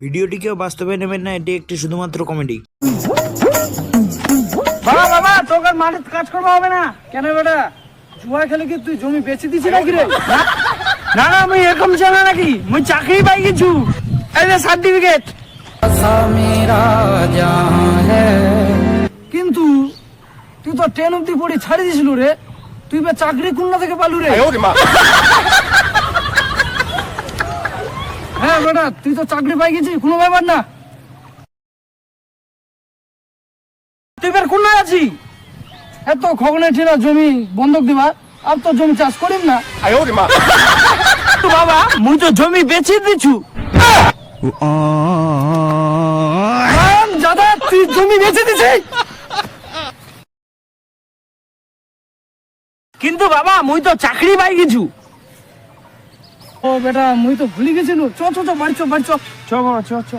ভিডিওটি কেউ বাস্তবে নেবেন না, এটি একটি শুধুমাত্র কমেডি। বাবা বাবা তোকে মাঠে কাজ করবো হবে না কেন বেটা? জুয়া খেলে কি তুই জমি বেচে দিছি নাকি রে? না না আমি এরকম জানা নাকি, মুই চাকরি পাই গেছু। এই যে সার্টিফিকেট। কিন্তু তুই তো 10 অব্দি পড়ি ছাড়ি দিছিল রে, তুই বা চাকরি কোনটা থেকে পালু রে? হ্যাঁ বেটা তুই তো চাকরি পাই গেছিস, কোনো ব্যাপার না। তুই বের কোন আছি এত খগনে ঠিনা জমি বন্ধক দিবা, আর তো জমি চাষ করিম না। তো বাবা মুই তো জমি বেচে দিছু। দাদা তুই জমি বেচে দিছিস, কিন্তু বাবা মুই তো চাকরি পাই গেছু। ও বেটা মুই তো ভুলে গেছি। চ চ চ বাড়ি চ বাড়ি চ চ বাবা চ চ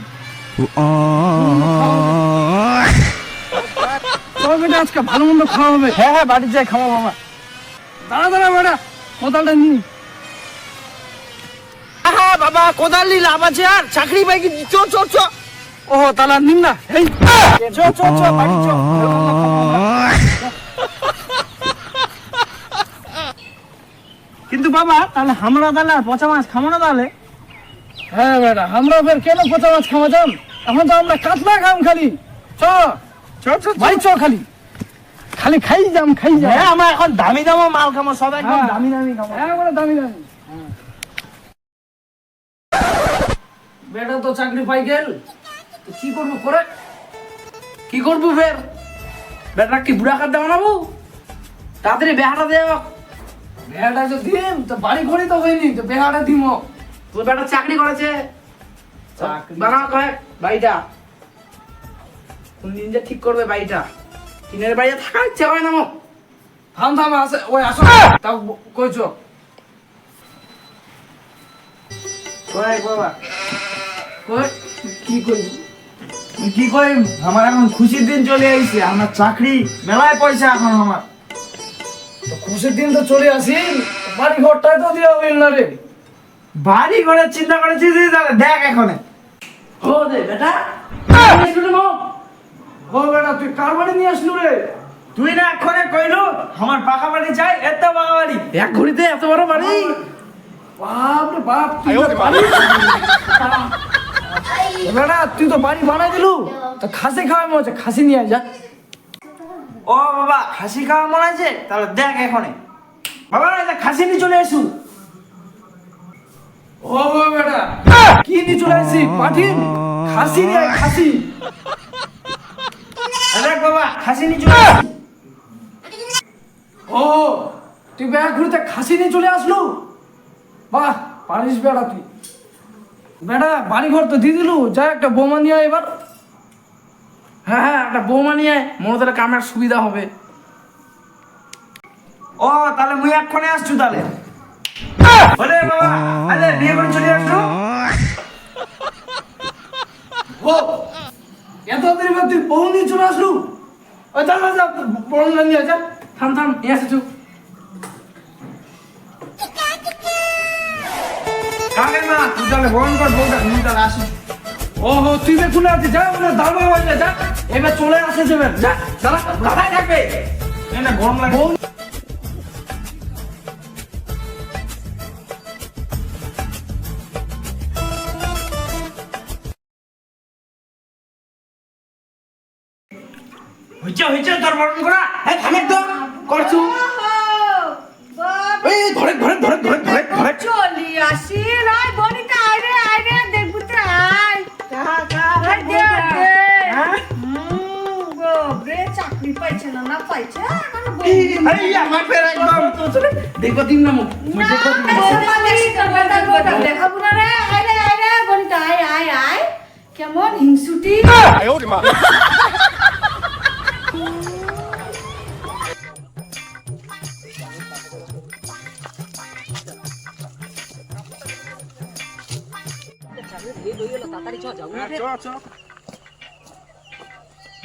চ বেটা, আজকে ভালো মন্দ খাওয়া হবে। হ্যাঁ হ্যাঁ বাড়ি যাই খাওয়া বাবা। দাঁড়া দাঁড়া বেটা কোদালটা নি। হ্যাঁ বাবা কোদাল নি লাভ আছে, আর চাকরি পাই গেছি। চ চ চ। ও তাহলে নিম না। এই চ চ চ বাড়ি চ। কিন্তু বাবা তাহলে আমরা তাহলে আর পচা মাছ খাবো না তাহলে? হ্যাঁ বেটা আমরা ফের কেন পচা মাছ খাওয়া যাম? এখন তো আমরা কাতলা খাম খালি। চ চ চ ভাই চ, খালি খালি খাই যাম খাই যাম। হ্যাঁ আমরা এখন দামি দামি মাল খাবো, সব একদম দামি দামি খাবো। হ্যাঁ আমরা দামি দামি। বেটা তো চাকরি পাই গেল, তো কি করবো করে? কি করবো ফের? বেটা কি বুড়া খাদ্য বানাবো? তাড়াতাড়ি বেহাটা দেওয়া। বেহাটা তো দিম তো বাড়ি ঘরে তো হয়নি, তো বেহাটা দিম। তোর বেটা চাকরি করেছে, বানাও কয়েক বাড়িটা। কোন দিন যে ঠিক করবে বাড়িটা, টিনের বাড়িতে থাকার ইচ্ছা হয় না মো। থাম থাম আসে ওই আসো, তাও কইছ কই বাবা কই কি কই কি কই? আমার এখন খুশির দিন চলে আইছে, আমার চাকরি মেলায় পয়সা এখন আমার। তো খুশির দিন তো চলে আসি, বাড়ি ঘরটাই তো দেওয়া হইল না রে। বাড়ি ঘরের চিন্তা করেছিস দেখ এখন। ও দে বেটা ও বেটা তুই কার বাড়ি নিয়ে আসলু রে? তুই না এক্ষণে কইলু আমার পাকা বাড়ি চাই, এত পাকা বাড়ি এক ঘড়িতে এত বড় বাড়ি? বাপ রে বাপ, বেটা তুই তো বাড়ি বানাই দিলু, তো খাসি খাওয়া মনে হচ্ছে, খাসি নিয়ে আয় যা। ও বাবা খাসি খাওয়া মনে আছে, তাহলে দেখ এখনে বাবা খাসি নিয়ে চলে আসু। ও বেটা কি নিয়ে চলে আসি? পাঠিন খাসি নিয়ে আয়, খাসি। দেখ বাবা খাসি নিয়ে চলে আসু। ও তুই ব্যাগ ঘুরতে খাসি নিয়ে চলে আসলু, বাহ পারিস বেটা তুই। বেটা বাড়ি ঘর তো দিয়ে দিলু, যা একটা বৌমা নিয়ে আয় এবার। হ্যাঁ হ্যাঁ একটা বৌমা নিয়ে আয়, মনে কামের সুবিধা হবে। ও তাহলে মুই এক্ষণে আসছু তাহলে। বলে বাবা আরে বিয়ে করে চলে আসলু। ও এত দেরি বাদ তুই বউ নিয়ে চলে আসলু? ও যা যা যা বউ নিয়ে যা। থাম থাম নিয়ে আসছু। কাকের মা তুই তাহলে বরণ কর বউটা, তুই তাহলে আসিস। ওহো তুই বেকুনে আছিস, যা ওখানে দাঁড়া হয়ে যা। এবার চলে আসে যাবে, যা দাঁড়া দাঁড়াই থাকবে না, গরম লাগে। হইছে তোর বরণ করা। হ্যাঁ থাম একদম করছু। এই ধরে ধরে ধরে ধরে ধরে ধরে চলি আসি রাই বনিতা আয় রে দেখবুতে আয় আয় দে দে গো রে চাকরি পাইছে না পাইছে মানে আরে আমার ফের একদম তো চলে দেখো দিন না মুখ দেখো দিন দেখাবো না রে আয় রে বনিতা আয় কেমন হিংসুটি। আয় ওরে মা।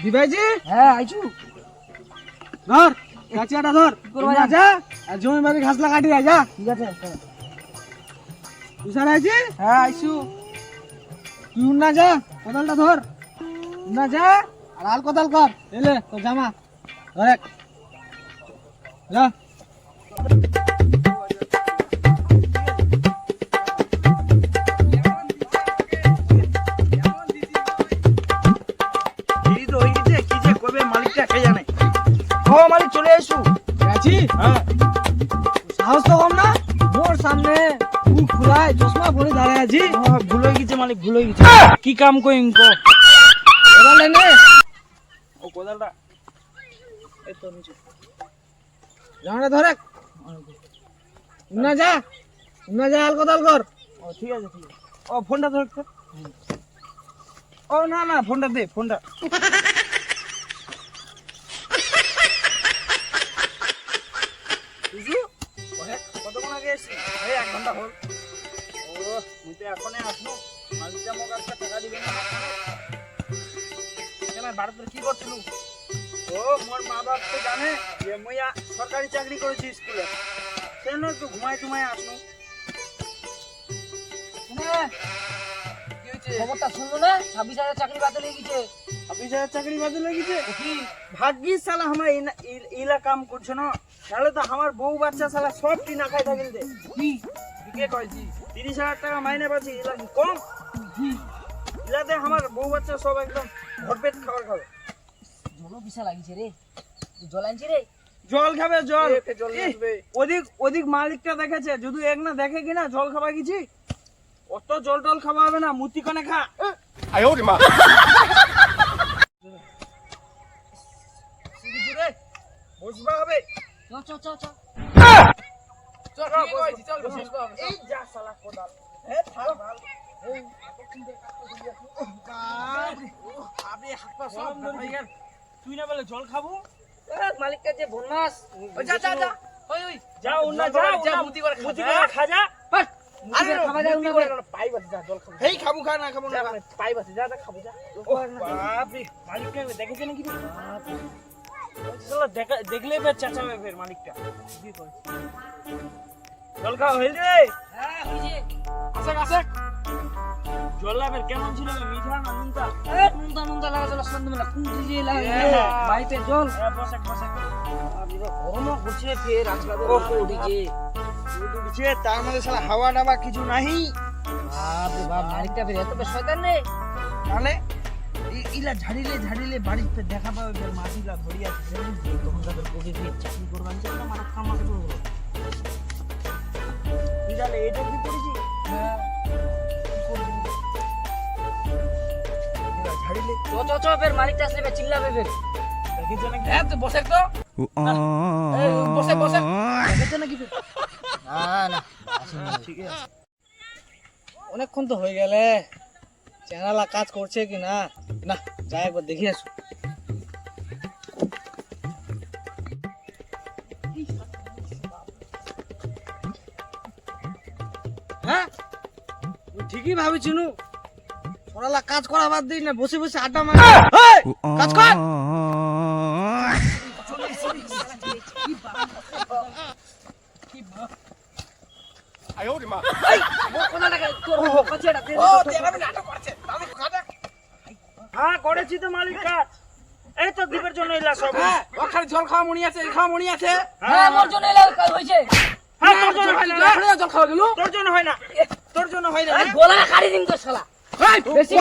বিভাইজি হ্যাঁ আইছু। ধর কাচিয়াটা ধর যা, আর জমি বাড়ি ঘাসলা কাটি যা। ঠিক আছে তুই স্যার আইছি? হ্যাঁ আইছু। তুই না যা, কোদালটা ধর। না যা, আর আল কোদাল কর। এলে তোর জামা ধরে যা। এই তো হয়ে গেছে, কি যে করবে মালিকটা কে জানে। ও মালিক চলে আসু। গেছি? হ্যাঁ সাহস তো কম না, মোর সামনে মুখ খুলায় চশমা পরে দাঁড়ায় আছি। ভুল হয়ে গেছে মালিক, ভুল হয়ে গেছে। কি কাম কইম কো? কোদাল এনে ও কোদালটা এই তো নিচে। জামাটা ধরে না যা, না যা, আল কোদাল কর। ও ঠিক আছে ঠিক আছে। ও ফোনটা ধর একটু। ও না না ফোনটা দে, ফোনটা। বুঝু কতক্ষণ আগে এসছি? এই 1 ঘন্টা হল। ও মুই তো এখনই আসলো, মালিকটা মোক আজকে টাকা দিবে না। কেন ভারতের কি করছিল? ও মোর মা বাপ তো জানে যে মুই সরকারি চাকরি করেছি স্কুলে, সেজন্য একটু ঘুমাই টুমাই আসলো। খবরটা শুনলো না? 26,000 চাকরি বাতিল হয়ে গেছে। 26,000 চাকরি বাতিল হয়ে গেছে। ভাগ্যিস সালা আমার ইলা কাম করছো না, তাহলে তো আমার বউ বাচ্চা সালা সব টিনা খাই থাকেন দে। কে কইছি 30,000 টাকা মাইনে পাচ্ছি, ইলা কি কম? ইলাতে আমার বউ বাচ্চা সব একদম ভরপেট খাবার খাবে। জলও বিশাল লাগিছে রে, জল আনছি রে। জল খাবে জল। ওদিক ওদিক মালিকটা দেখেছে, যদি এক না দেখে কিনা জল খাবা গেছি, অত জল টল খাওয়া হবে না, মুতি কনে খা। বসবা হবে। চ চ চ চ এই যা শালা কোদাল। এ থাক ভাল। এই আপনি হাত পা সব ধরে গেল। তুই না বলে জল খাবো? মালিকটা যে বনমাস। ওই যা যা যা, ওই ওই যা উন্না যা মুতি করে খা যা। আরে খাওয়া যায় না করে। পাই বাসে যা জল খাবো। এই খাবো খা না খাবো না পাই বাসে যা খাবো যা। বাপ রে মালিকটা দেখেছে নাকি? দেখলে ফের চেঁচাবে ফের মালিকটা। জল খাওয়া হয়ে রে? হ্যাঁ হইছে। আসে আসে। জল ফের কেমন ছিল? মিঠা না নুনটা? এ নুনতা নুনতা লাগা জল সন্ধ্যে বেলা কোন দিকে লাগে বাইপে জল। বসে বসে। গরম করছে ফের আজকাল উঠিছে। উঠছে তার মধ্যে শালা হাওয়া ডাবা কিছু নাই। বাপ রে বাপ, মালিকটা ফের এত বেশ শয়তান রে। তাহলে ইলা ঝাড়িলে ঝাড়িলে বাড়িতে দেখা পাবে ফের মাটিলা ধরি আছে। তখন তাদের কোকে দিয়ে চাকরি করবেন যে না মারা কাম আছে করবো। তুই তাহলে এইটা কি করেছি? হ্যাঁ ঝাড়িলে চ চ চ ফের মালিকটা আসলে ফের চিল্লাবে ফের। দেখেছে নাকি? হ্যাঁ তুই বসে তো। এই বসে বসে। দেখেছে নাকি ফের? না না ঠিক আছে। অনেকক্ষণ তো হয়ে গেলে, চ্যানেলা কাজ করছে কি না, না যাই একবার দেখে আসো। হ্যাঁ তুই ঠিকই ভাবিছিনু, সরালা কাজ করা বাদ দিই না, বসে বসে আড্ডা মার। এই, কাজ কর। হ্যাঁ করেছি তো মালিক কাজ। এই তো দ্বীপের জন্য এলা সব। ওখানে জল খাওয়া মনি আছে, খাওয়া মনি আছে। হ্যাঁ আমার জন্য এলাকা কাজ হইছে। হ্যাঁ তোর জন্য হয় না রে? জল খাওয়া গেল। তোর জন্য হয় না, তোর জন্য হয় না। আরে গোলা কাটি দিন তো শালা। বেশি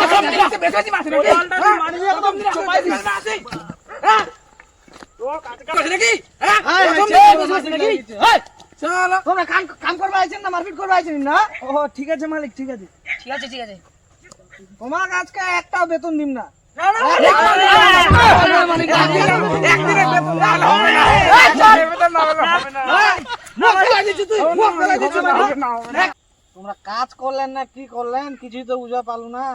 বেশি মাছ ওই জলটা তুই মারি দিয়ে একদম চপাই দিস না আছে। হ্যাঁ তো কাজ কাজ নাকি? চলো তোমরা কাম করবে আইছেন না মারপিট করবে আইছেন না? ও ঠিক আছে মালিক, ঠিক আছে। ঠিক আছে ঠিক আছে। তোমার আজকে একটাও বেতন দিম না। তোমরা কাজ করলেন না কি করলেন কিছুই তো বুঝা পালো না।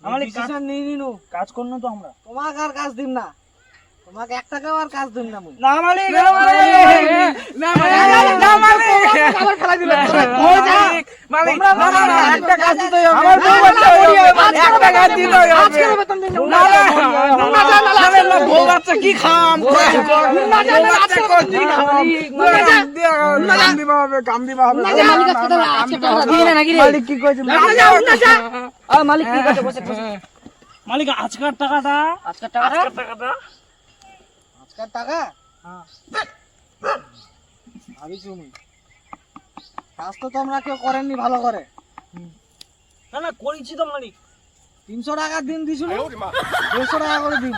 আমাদের ডিসিশন নিয়ে নিনু, কাজ করন তো আমরা। তোমাকে আর কাজ দিম না, তোমাকে 1 টাকাও আর কাজ দিম না। মুই না মালিক, না মালিক, না মালিক, আবার খেলা দিলে মালিক একটা কাজ দিতে হবে। আমার বউ বাচ্চা একটা কাজ দিতে হবে। আজকে বেতন দিন না। বউ বাচ্চা কি খাম মালিক কি কইছে মালিক কি করছে বসে মালিক আজকের টাকাটা আজকের টাকাটা টাকাটা আজকের টাকা ভাবি তুমি কাজ তো তোমরা কেউ করেননি ভালো করে না না করেছি তো মালিক 300 টাকা দিন দিছিল 200 টাকা করে দিন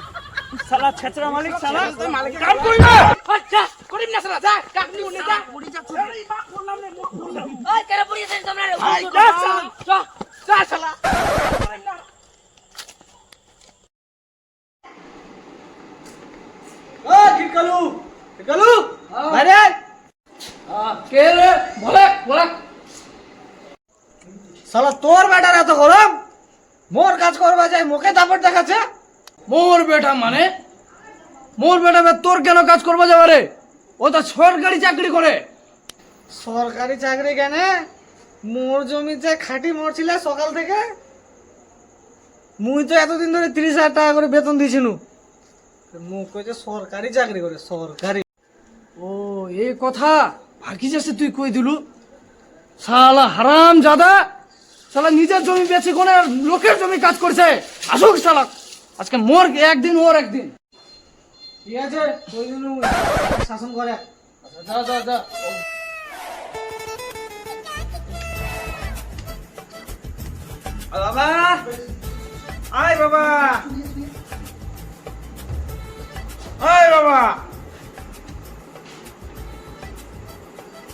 শালা ছেচরা মালিক শালা মালিক কাম করি না যা করিম না সালা যা কাকনি উনি যা পুরি যাচ্ছে ওই কেন পুড়িয়েছেন তোমরা যা সালা ও ঠিকালু ঠিকালু বাইরে কে রে বলে বলে শালা তোর বেটার এত গরম মোর কাজ করবা যায় মুখে দাপট দেখাচ্ছে মোর বেটা মানে মোর বেটা তোর কেন কাজ করবো যাবে রে ও তো সরকারি চাকরি করে সরকারি চাকরি কেন মোর জমিতে খাটি মরছিলে সকাল থেকে মুই তো এতদিন ধরে 30,000 টাকা করে বেতন দিছিনু মুখ কইছে সরকারি চাকরি করে সরকারি ও এই কথা ভাগি যাচ্ছে তুই কই দিলু শালা হারাম জাদা শালা নিজের জমি বেচে কোনে আর লোকের জমি কাজ করছে আসুক শালা আজকে মোর একদিন ওর একদিন ঠিক আছে কই দিনু শাসন করে যা যা যা বাবা আয় বাবা আয় বাবা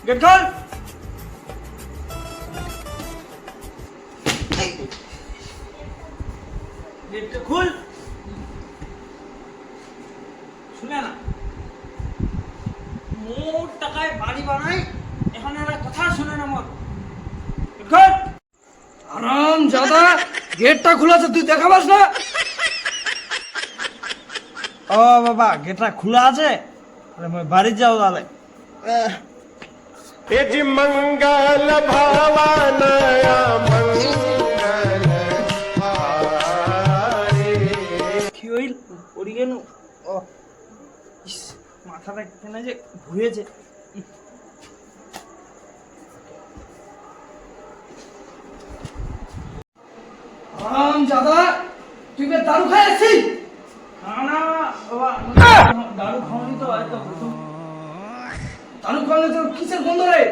গেট খোল গেটটা খুল শুনে না মোট টাকায় বাড়ি বানাই এখানে একটা কথা শুনে না মোট গেট খোল হারাম জাদা গেটটা খোলা আছে তুই দেখাবাস না ও বাবা গেটটা খোলা আছে বাড়ি যাও তাহলে यजि मंगल भावनया मंगल हारे কি হইল ওরি গেল ও ইস, মাথাটা কেন যে ঘুরেছে হারাম জাদা তুই বে দারু খাই আসছিস না না বাবা দারু খাওনি তো হয়তো দারু খাওয়ালে তোর কিসের গন্ধ রে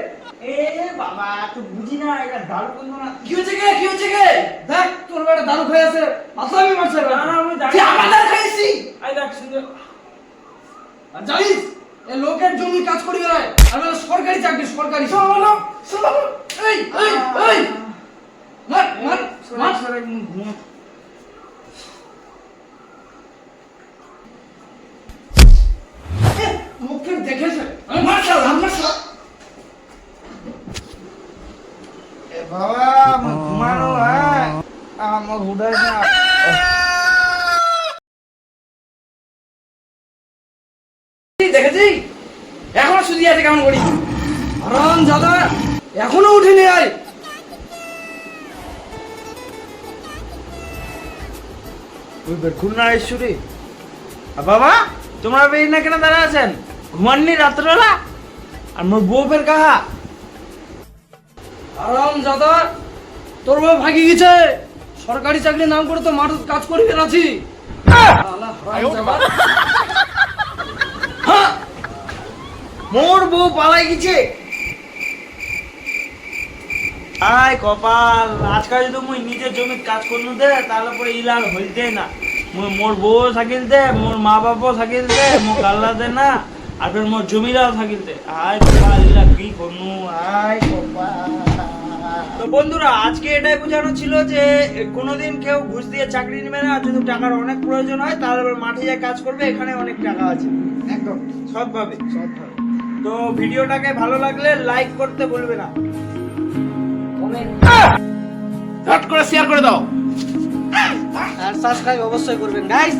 এ বাবা তো বুঝি না এটা দারু কোন না কি হচ্ছে কে দেখ তোর বেটা দারু খাই আছে মাথায় মারছে না, না, আমি দারু- তুই আমার দারু খাইছি আই দেখ সুন্দর আর জানিস এই লোকের জমি কাজ করি বেড়ায় আর বলে সরকারি চাকরি সরকারি শোনো এই এই এই মার মার মার সরে ঘুম মুখে দেখেছে আমি মার চাল আমার সাথে এ বাবা আমার ঘুমানো হ্যাঁ আমার হুডাই না দেখেছি এখনো শুধু আছে কেমন করি আরাম দাদা এখনো উঠিনি আয় ওই বেরখুন না ঈশ্বরী বাবা তোমরা বেরিয়ে না কেন দাঁড়া আছেন ঘুমাননি রাত্রবেলা আর মোর বউ ফের কাহা আরাম দাদা তোর বউ ভাগি গেছে সরকারি চাকরি নাম করে তো মাঠ কাজ করি বেড়াচ্ছি মোর বউ পালাই গেছে আয় কপাল আজকাল যদি মুই নিজের জমি কাজ করনু দে তাহলে পরে ইলার হইতে না মোর বউ থাকিল দে মোর মা বাবাও থাকিল দে মোর কাল্লা দে না আর ফের মোর জমিরাও থাকিল দে আয় কপাল ইলা কি করনু আয় কপাল তো বন্ধুরা আজকে এটাই বোঝানো ছিল যে কোনোদিন কেউ ঘুষ দিয়ে চাকরি নেবে না আর যদি টাকার অনেক প্রয়োজন হয় তাহলে এবার মাঠে যায় কাজ করবে এখানে অনেক টাকা আছে একদম সৎভাবে তো ভিডিওটাকে ভালো লাগলে লাইক করতে ভুলবে না ঝট করে শেয়ার করে দাও আর সাবস্ক্রাইব অবশ্যই করবেন গাইস